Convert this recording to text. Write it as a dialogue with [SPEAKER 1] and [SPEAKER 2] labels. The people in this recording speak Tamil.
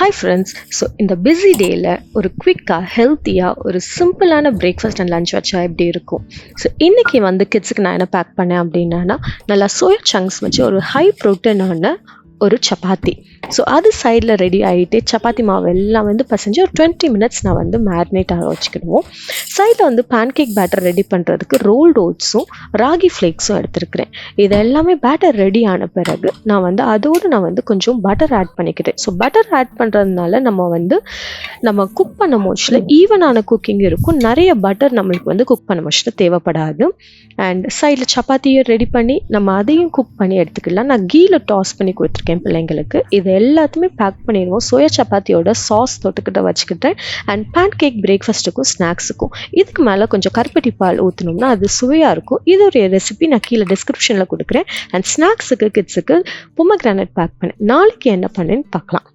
[SPEAKER 1] Hi friends. ஸோ இந்த பிஸி டேயில் ஒரு குவிக்காக ஹெல்த்தியாக ஒரு சிம்பிளான பிரேக்ஃபாஸ்ட் அண்ட் லஞ்ச் வச்சா எப்படி இருக்கும்? ஸோ இன்றைக்கி கிட்ஸுக்கு நான் என்ன பேக் பண்ணேன் அப்படின்னா, நல்லா சோயா சங்க்ஸ் வச்சு ஒரு ஹை ப்ரோட்டீனான ஒரு சப்பாத்தி. ஸோ அது சைடில் ரெடி ஆகிட்டு சப்பாத்தி மாவு எல்லாம் பசைஞ்சு ஒரு 20 மினிட்ஸ் நான் மேரினேட் ஆக வச்சுக்கிடுவோம். சைடில் பேன்கேக் பேட்டர் ரெடி பண்ணுறதுக்கு ரோல்டு ஓட்ஸும் ராகி ஃப்ளேக்ஸும் எடுத்துருக்கிறேன். இது எல்லாமே பேட்டர் ரெடி ஆன பிறகு நான் கொஞ்சம் பட்டர் ஆட் பண்ணிக்கிட்டேன். ஸோ பட்டர் ஆட் பண்ணுறதுனால நம்ம குக் பண்ண மோஸ்ட்ல ஈவனான குக்கிங் இருக்கும். நிறைய பட்டர் நம்மளுக்கு குக் பண்ண மோஸ்ட்ல தேவைப்படாது. அண்ட் சைடில் சப்பாத்தியை ரெடி பண்ணி நம்ம அதையும் குக் பண்ணி எடுத்துக்கலாம். நான் கீழே டாஸ் பண்ணி கொடுத்துருக்கேன் பிள்ளைங்களுக்கு. இது எல்லாத்தையுமே பேக் பண்ணிடுவோம். சோயா சப்பாத்தியோட சாஸ் தொட்டுக்கிட்ட வச்சுக்கிட்டேன். அண்ட் பேன் கேக் பிரேக்ஃபாஸ்ட்டுக்கும் ஸ்நாக்ஸுக்கும் இதுக்கு மேலே கொஞ்சம் கருப்பட்டி பால் ஊற்றணும்னா அது சுவையாக இருக்கும். இது ஒரு ரெசிபி நான் கீழே டிஸ்கிரிப்ஷனில் கொடுக்குறேன். அண்ட் ஸ்நாக்ஸுக்கு கிட்ஸுக்கு பொமக்ரானட் பேக் பண்ணேன். நாளைக்கு என்ன பண்ணேன்னு பார்க்கலாம்.